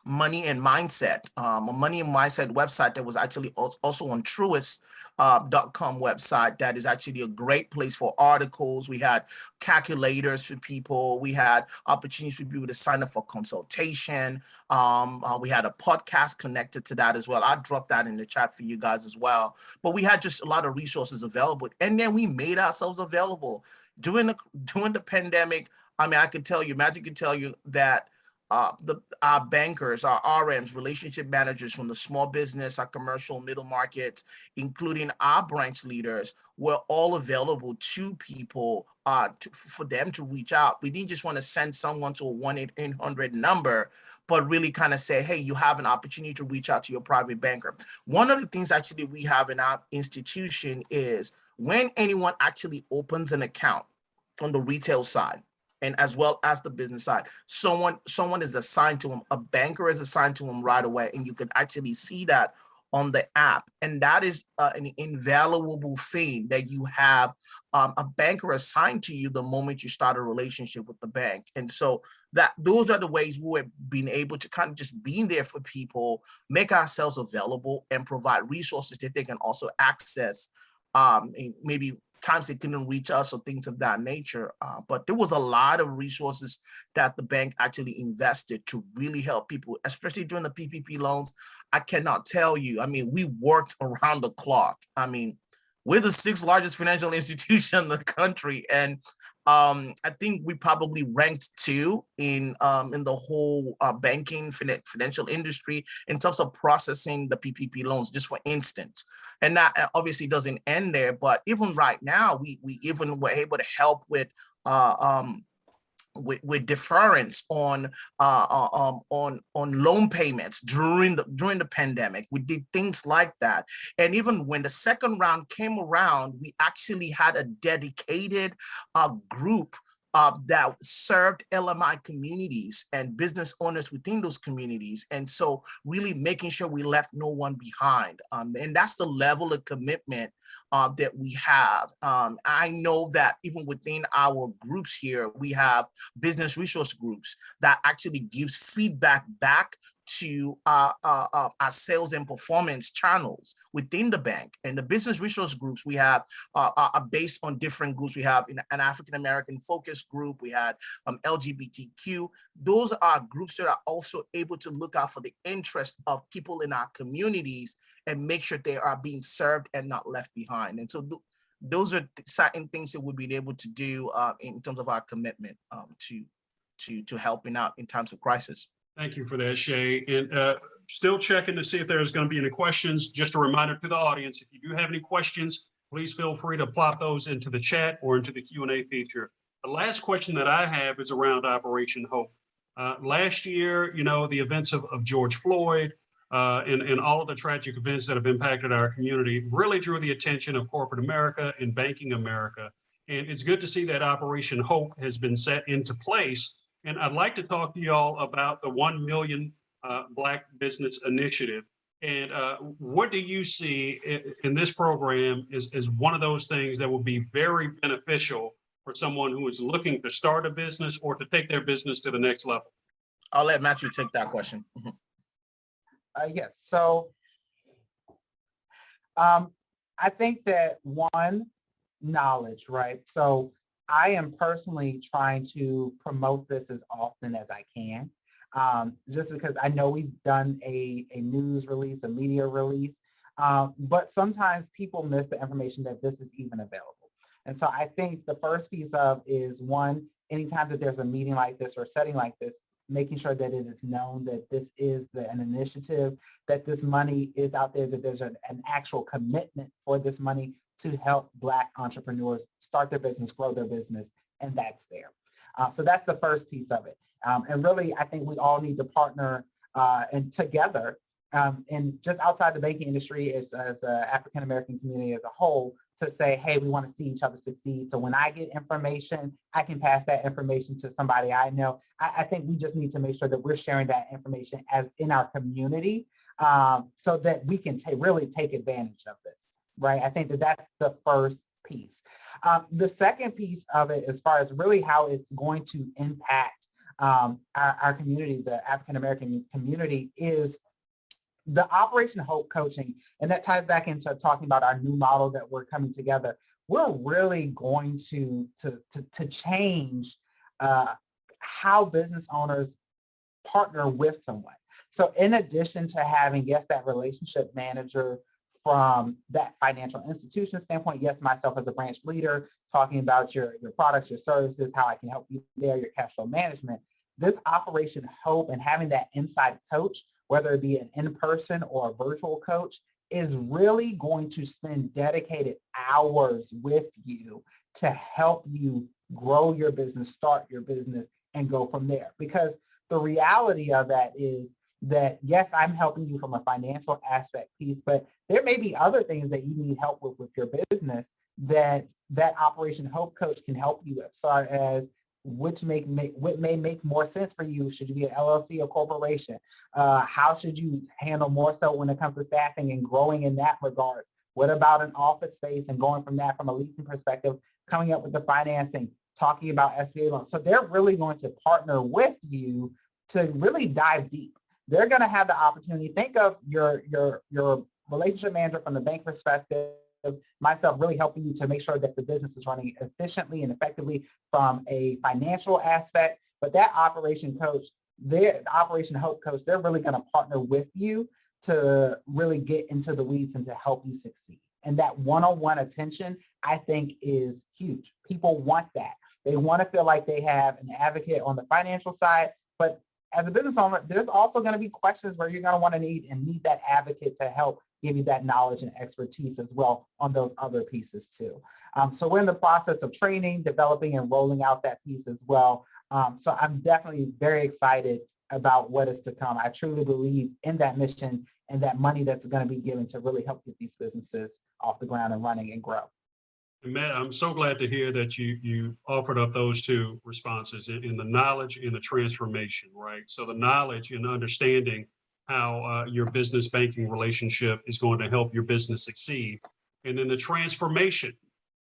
Money and Mindset, a Money and Mindset website that was actually also on Truist.com website. That is actually a great place for articles. We had calculators for people. We had opportunities for people to sign up for consultation. We had a podcast connected to that as well. I dropped that in the chat for you guys as well. But we had just a lot of resources available. And then we made ourselves available during the pandemic. I mean, I could tell you, Magic could tell you that our bankers, our RMs, relationship managers from the small business, our commercial, middle market, including our branch leaders, were all available to people for them to reach out. We didn't just want to send someone to a 1-800 number, but really kind of say, hey, you have an opportunity to reach out to your private banker. One of the things actually we have in our institution is when anyone actually opens an account on the retail side, and as well as the business side, someone is assigned to them, a banker is assigned to them right away, and you can actually see that on the app. And that is an invaluable thing, that you have a banker assigned to you the moment you start a relationship with the bank. And so those are the ways we've been able to kind of just being there for people, make ourselves available, and provide resources that they can also access, maybe times they couldn't reach us or things of that nature. But there was a lot of resources that the bank actually invested to really help people, especially during the PPP loans. I cannot tell you, I mean, we worked around the clock. I mean, we're the 6th largest financial institution in the country. And I think we probably ranked 2 in the whole banking financial industry in terms of processing the PPP loans, just for instance. And that obviously doesn't end there, but even right now, we even were able to help with deference on loan payments during the pandemic. We did things like that. And even when the second round came around, we actually had a dedicated group that served LMI communities and business owners within those communities. And so really making sure we left no one behind. And that's the level of commitment that we have. I know that even within our groups here, we have business resource groups that actually gives feedback back to our sales and performance channels within the bank. And the business resource groups we have are based on different groups. We have an African-American focus group. We had LGBTQ. Those are groups that are also able to look out for the interest of people in our communities and make sure they are being served and not left behind. And so those are certain things that we've been able to do in terms of our commitment to helping out in times of crisis. Thank you for that, Shay. And still checking to see if there's going to be any questions. Just a reminder to the audience, if you do have any questions, please feel free to plop those into the chat or into the Q&A feature. The last question that I have is around Operation Hope. Last year, you know, the events of George Floyd and all of the tragic events that have impacted our community really drew the attention of corporate America and banking America. And it's good to see that Operation Hope has been set into place. And I'd like to talk to you all about the 1 Million Black Business Initiative. And what do you see in this program is one of those things that will be very beneficial for someone who is looking to start a business or to take their business to the next level? I'll let Matthew take that question. Yes, so I think that one, knowledge, right? So I am personally trying to promote this as often as I can, just because I know we've done a news release, a media release, but sometimes people miss the information that this is even available. And so I think the first piece of is one, anytime that there's a meeting like this or setting like this, making sure that it is known that this is an initiative, that this money is out there, that there's an actual commitment for this money to help Black entrepreneurs start their business, grow their business, and that's there. So that's the first piece of it. And really, I think we all need to partner and together, and just outside the banking industry as an African-American community as a whole, to say, hey, we want to see each other succeed. So when I get information, I can pass that information to somebody I know. I think we just need to make sure that we're sharing that information as in our community, so that we can really take advantage of this, right? I think that that's the first piece. The second piece of it, as far as really how it's going to impact our community, the African-American community, is the Operation Hope coaching, and that ties back into talking about our new model that we're coming together. We're really going to change how business owners partner with someone. So in addition to having, yes, that relationship manager from that financial institution standpoint, yes, myself as a branch leader, talking about your products, your services, how I can help you there, your cash flow management, this Operation Hope and having that inside coach, whether it be an in-person or a virtual coach, is really going to spend dedicated hours with you to help you grow your business, start your business, and go from there. Because the reality of that is that, yes, I'm helping you from a financial aspect piece, but there may be other things that you need help with your business that Operation Hope coach can help you with, such as what may make more sense for you. Should you be an LLC or corporation? How should you handle more so when it comes to staffing and growing in that regard? What about an office space and going from that from a leasing perspective, coming up with the financing, talking about SBA loans. So they're really going to partner with you to really dive deep. They're going to have the opportunity. Think of your relationship manager from the bank perspective, myself really helping you to make sure that the business is running efficiently and effectively from a financial aspect. But that Operation Hope coach, they're really going to partner with you to really get into the weeds and to help you succeed. And that one-on-one attention, I think, is huge. People want that. They want to feel like they have an advocate on the financial side, but as a business owner, there's also going to be questions where you're going to want to need that advocate to help give you that knowledge and expertise as well on those other pieces too. So we're in the process of training, developing, and rolling out that piece as well. So I'm definitely very excited about what is to come. I truly believe in that mission and that money that's going to be given to really help get these businesses off the ground and running and grow. And Matt, I'm so glad to hear that you offered up those two responses in the knowledge and the transformation, right? So the knowledge and understanding how your business banking relationship is going to help your business succeed. And then the transformation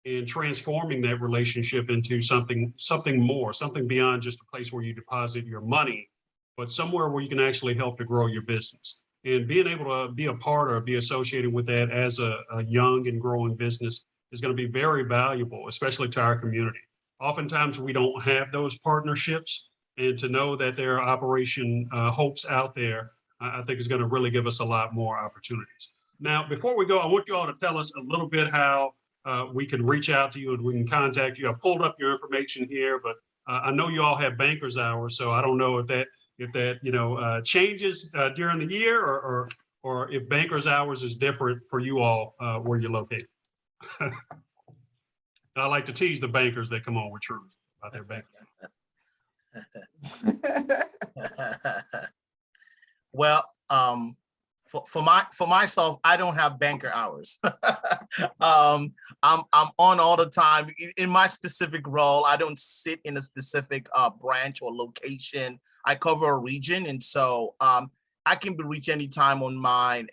and transforming that relationship into something more, something beyond just a place where you deposit your money, but somewhere where you can actually help to grow your business. And being able to be a part or be associated with that as a young and growing business is going to be very valuable, especially to our community. Oftentimes we don't have those partnerships, and to know that there are Operation Hopes out there, I think is going to really give us a lot more opportunities. Now, before we go, I want you all to tell us a little bit how we can reach out to you and we can contact you. I pulled up your information here, but I know you all have bankers hours, so I don't know if that changes during the year or if bankers hours is different for you all where you're located. I like to tease the bankers that come on with Truist about their bank. Well, for myself, I don't have banker hours. I'm on all the time in my specific role. I don't sit in a specific branch or location. I cover a region, and so I can be reached anytime on mine.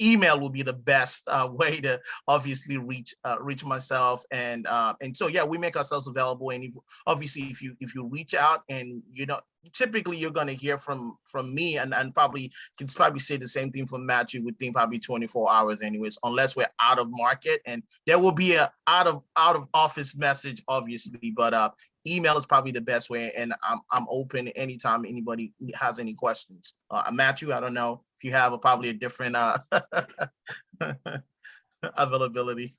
Email will be the best way to obviously reach myself, and so yeah, we make ourselves available. And obviously, if you reach out, and typically you're going to hear from me, and probably can say the same thing for Matt. You would think probably 24 hours, anyways, unless we're out of market, and there will be a out of office message, obviously, but email is probably the best way, and I'm open anytime anybody has any questions. Matthew, I don't know if you have probably a different availability.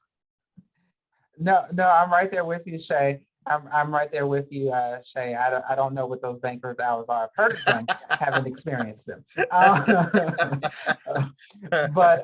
No, I'm right there with you, Shay. I'm right there with you, Shay. I don't know what those bankers hours are. I've heard of them, haven't experienced them. But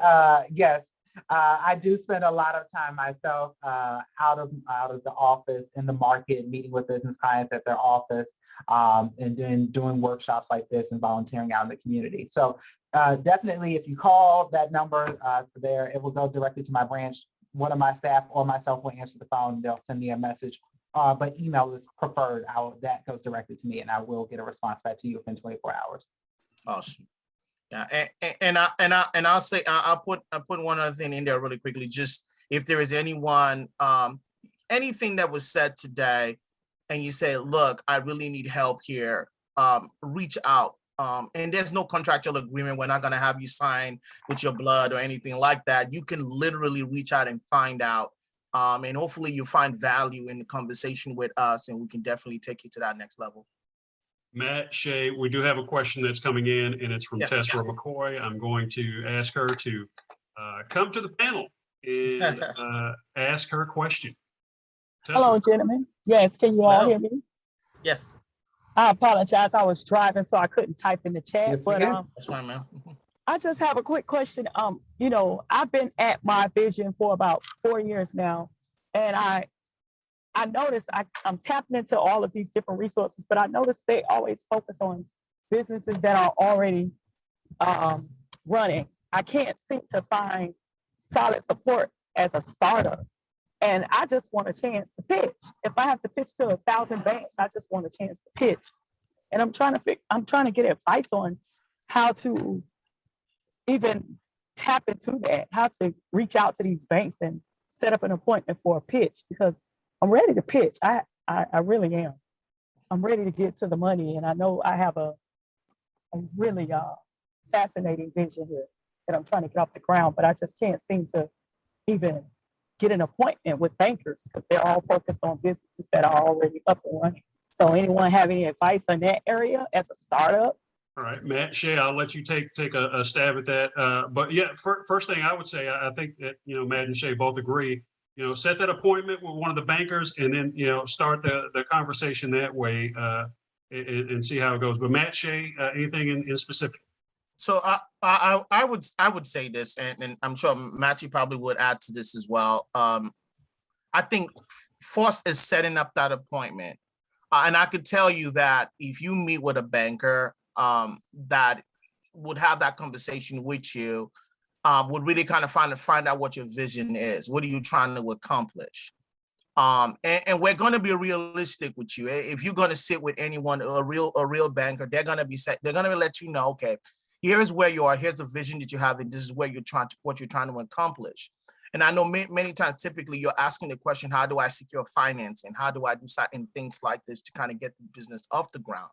yes, I do spend a lot of time myself out of the office, in the market, meeting with business clients at their office, and then doing workshops like this and volunteering out in the community. So definitely, if you call that number there, it will go directly to my branch. One of my staff or myself will answer the phone. They'll send me a message. But email is preferred. That goes directly to me, and I will get a response back to you within 24 hours. Awesome. Yeah, and I'll say I'll put one other thing in there really quickly. Just if there is anyone, anything that was said today, and you say, look, I really need help here, reach out. And there's no contractual agreement. We're not going to have you sign with your blood or anything like that. You can literally reach out and find out. And hopefully you find value in the conversation with us, and we can definitely take you to that next level. Matt, Shay, we do have a question that's coming in, and it's from Tessera McCoy. I'm going to ask her to come to the panel and ask her question. Tessera. Hello, gentlemen. Yes, can you all hear me? Yes. I apologize. I was driving, so I couldn't type in the chat. Yes, But ma'am. That's fine, ma'am. I just have a quick question. I've been at my vision for about 4 years now, and I noticed I'm tapping into all of these different resources, but I noticed they always focus on businesses that are already running. I can't seem to find solid support as a startup. And I just want a chance to pitch. If I have to pitch to 1,000 banks, I just want a chance to pitch. And I'm trying to get advice on how to even tap into that, how to reach out to these banks and set up an appointment for a pitch, because I'm ready to pitch. I really am. I'm ready to get to the money. And I know I have a really fascinating vision here that I'm trying to get off the ground, but I just can't seem to even get an appointment with bankers because they're all focused on businesses that are already up and running. So anyone have any advice on that area as a startup? All right, Matt, Shay, I'll let you take a stab at that. But yeah, first thing I would say, I think that, Matt and Shay both agree, set that appointment with one of the bankers and then, start the conversation that way and see how it goes. But Matt, Shay, anything in specific? So I would say this, and I'm sure Matthew probably would add to this as well. I think first is setting up that appointment. And I could tell you that if you meet with a banker that would have that conversation with you, would really kind of find out what your vision is. What are you trying to accomplish? And we're going to be realistic with you. If you're going to sit with anyone, a real banker, they're going to let you know, okay, here's where you are, here's the vision that you have, and this is where what you're trying to accomplish. And I know many times, typically, you're asking the question, how do I secure financing? How do I do certain things like this to kind of get the business off the ground?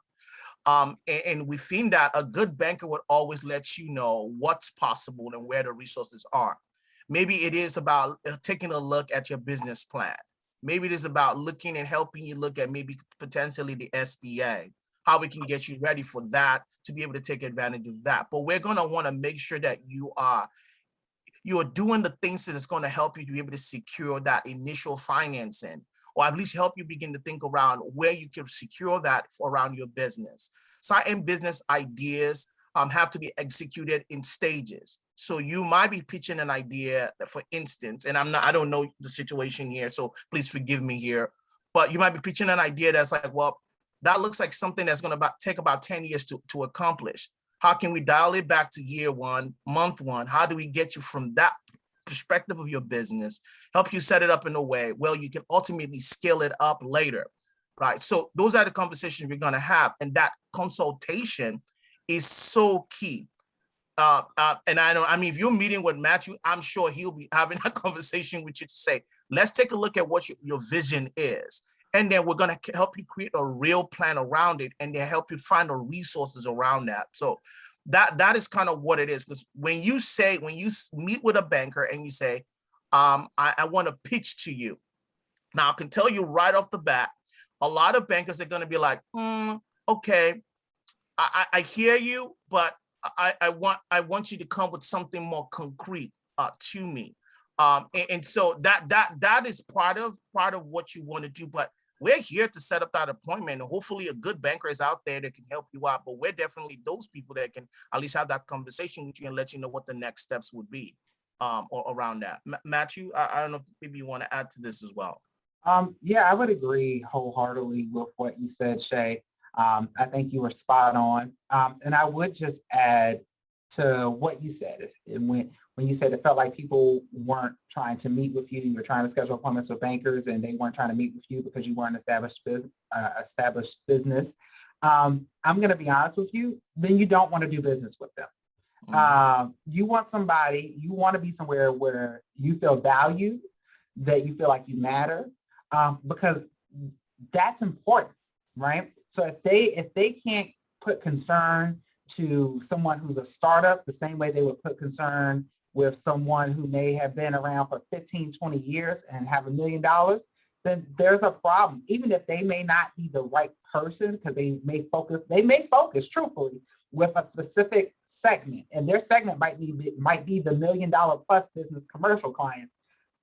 And we think that a good banker would always let you know what's possible and where the resources are. Maybe it is about taking a look at your business plan. Maybe it is about looking and helping you look at maybe potentially the SBA, how we can get you ready for that to be able to take advantage of that. But we're going to want to make sure that you are doing the things that is going to help you to be able to secure that initial financing, or at least help you begin to think around where you can secure that around your business. Certain business ideas have to be executed in stages. So you might be pitching an idea, for instance, and I don't know the situation here, so please forgive me here, but you might be pitching an idea that's like, well, that looks like something that's going to take about 10 years to accomplish. How can we dial it back to year one, month one? How do we get you from that perspective of your business, help you set it up in a way where you can ultimately scale it up later, right? So those are the conversations we're going to have. And that consultation is so key. And if you're meeting with Matthew, I'm sure he'll be having a conversation with you to say, let's take a look at what your vision is. And then we're going to help you create a real plan around it and then help you find the resources around that. So that is kind of what it is. Because when you meet with a banker and you say, I want to pitch to you. Now, I can tell you right off the bat, a lot of bankers are going to be like, okay, I hear you, but I want you to come with something more concrete to me. And so that is part of what you want to do. But we're here to set up that appointment, and hopefully a good banker is out there that can help you out. But we're definitely those people that can at least have that conversation with you and let you know what the next steps would be or around that. Matthew, I don't know if maybe you want to add to this as well. Yeah, I would agree wholeheartedly with what you said, Shay. I think you were spot on. And I would just add to what you said. And when you said it felt like people weren't trying to meet with you, you were trying to schedule appointments with bankers and they weren't trying to meet with you because you weren't established business. I'm going to be honest with you, then you don't want to do business with them. You want to be somewhere where you feel valued, that you feel like you matter, because that's important, right? So if they can't put concern to someone who's a startup the same way they would put concern with someone who may have been around for 15, 20 years and have $1 million, then there's a problem. Even if they may not be the right person, because they may focus truthfully with a specific segment, and their segment might be the $1 million plus business commercial clients,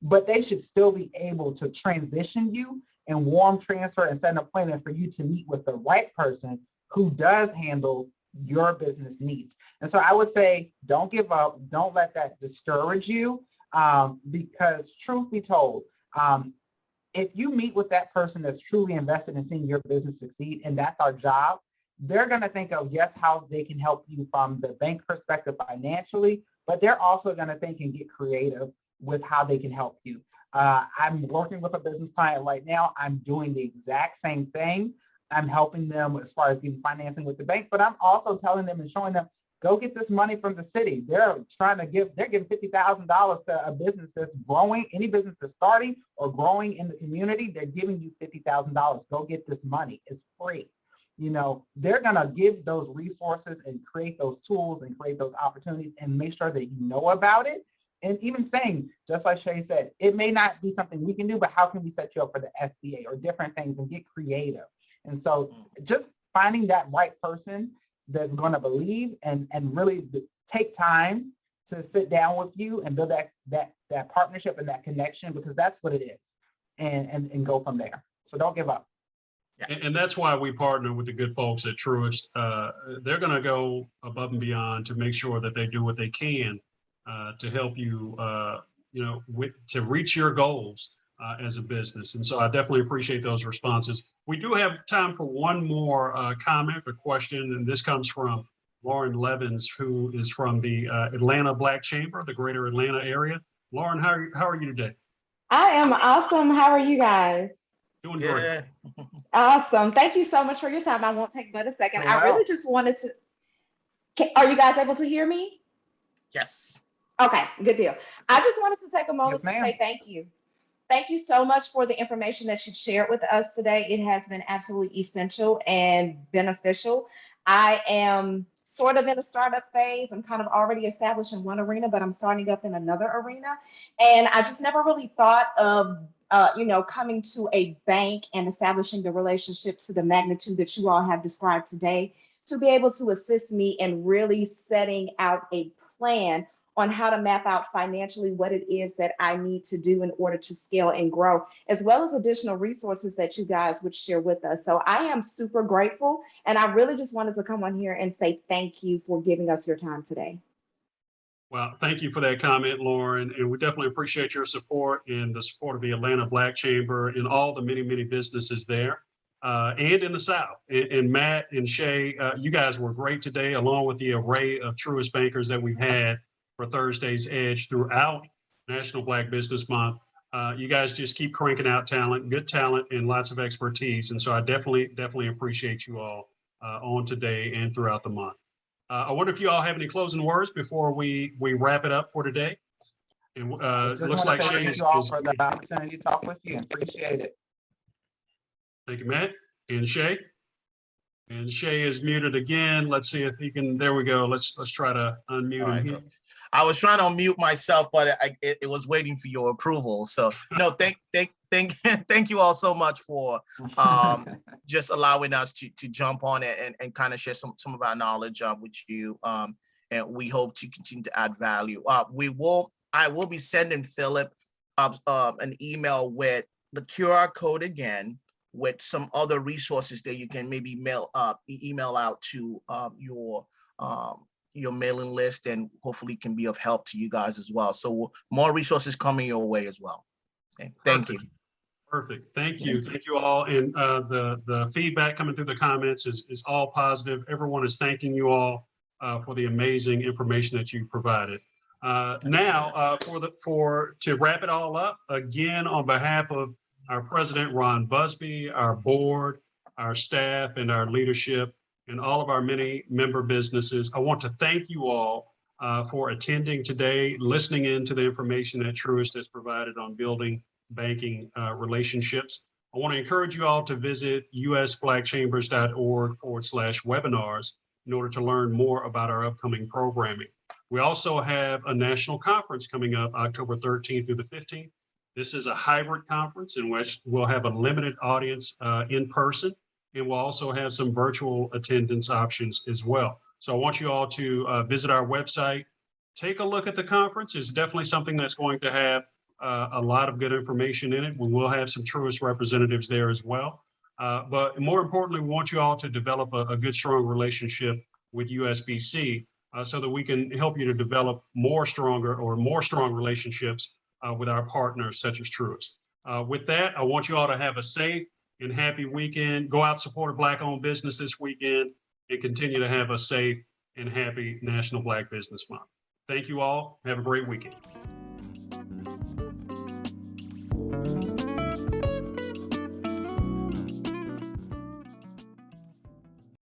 but they should still be able to transition you and warm transfer and set an appointment for you to meet with the right person who does handle your business needs. And so I would say, don't give up. Don't let that discourage you, because truth be told, if you meet with that person that's truly invested in seeing your business succeed, and that's our job, they're going to think of, yes, how they can help you from the bank perspective financially, but they're also going to think and get creative with how they can help you. I'm working with a business client right now. I'm doing the exact same thing. I'm helping them as far as getting financing with the bank, but I'm also telling them and showing them, go get this money from the city. They're giving $50,000 to a business that's growing. Any business that's starting or growing in the community, they're giving you $50,000. Go get this money. It's free. You know, they're going to give those resources and create those tools and create those opportunities and make sure that you know about it. And even saying, just like Shay said, it may not be something we can do, but how can we set you up for the SBA or different things and get creative? And so just finding that right person that's going to believe and really take time to sit down with you and build that partnership and that connection, because that's what it is, and go from there. So don't give up. And that's why we partner with the good folks at Truist. They're going to go above and beyond to make sure that they do what they can to help you, to reach your goals as a business. And so I definitely appreciate those responses. We do have time for one more comment or question, and this comes from Lauren Levins, who is from the Atlanta Black Chamber, the greater Atlanta area. Lauren, how are you today? I am awesome. How are you guys? Doing great. Yeah. Awesome. Thank you so much for your time. I won't take but a second. Wow. I really just wanted to, are you guys able to hear me? Yes. Okay, good deal. I just wanted to take a moment Yes, to ma'am. say thank you. Thank you so much for the information that you shared with us today. It has been absolutely essential and beneficial. I am sort of in a startup phase. I'm kind of already established in one arena, but I'm starting up in another arena. And I just never really thought of coming to a bank and establishing the relationship to the magnitude that you all have described today, to be able to assist me in really setting out a plan on how to map out financially what it is that I need to do in order to scale and grow, as well as additional resources that you guys would share with us. So I am super grateful. And I really just wanted to come on here and say thank you for giving us your time today. Well, thank you for that comment, Lauren. And we definitely appreciate your support and the support of the Atlanta Black Chamber and all the many, many businesses there and in the South. And Matt and Shay, you guys were great today, along with the array of Truist bankers that we've had for Thursday's Edge throughout National Black Business Month. You guys just keep cranking out talent, good talent, and lots of expertise. And so I definitely appreciate you all on today and throughout the month. I wonder if you all have any closing words before we wrap it up for today. And Just looks want like to say Shay thank is. you all for the opportunity to talk with you, and appreciate it. Thank you, Matt. And Shay. And Shay is muted again. Let's see if he can. There we go. Let's try to unmute him here. I was trying to unmute myself, but it was waiting for your approval. So no, thank you all so much for just allowing us to jump on it and kind of share some of our knowledge with you. And we hope to continue to add value. I will be sending Philip an email with the QR code again, with some other resources that you can maybe email out to your mailing list, and hopefully can be of help to you guys as well. So more resources coming your way as well. Okay. Thank you. Perfect. Thank you. Thank you all. And the feedback coming through the comments is all positive. Everyone is thanking you all for the amazing information that you provided. Now, to wrap it all up, again, on behalf of our president, Ron Busby, our board, our staff, and our leadership, and all of our many member businesses, I want to thank you all for attending today, listening in to the information that Truist has provided on building banking relationships. I want to encourage you all to visit usblackchambers.org/webinars in order to learn more about our upcoming programming. We also have a national conference coming up October 13th through the 15th. This is a hybrid conference in which we'll have a limited audience in person, and we'll also have some virtual attendance options as well. So I want you all to visit our website, take a look at the conference. It's definitely something that's going to have a lot of good information in it. We will have some Truist representatives there as well. But more importantly, we want you all to develop a good, strong relationship with USBC so that we can help you to develop more strong relationships with our partners such as Truist. With that, I want you all to have a safe and happy weekend. Go out, support a Black-owned business this weekend, and continue to have a safe and happy National Black Business Month. Thank you all. Have a great weekend.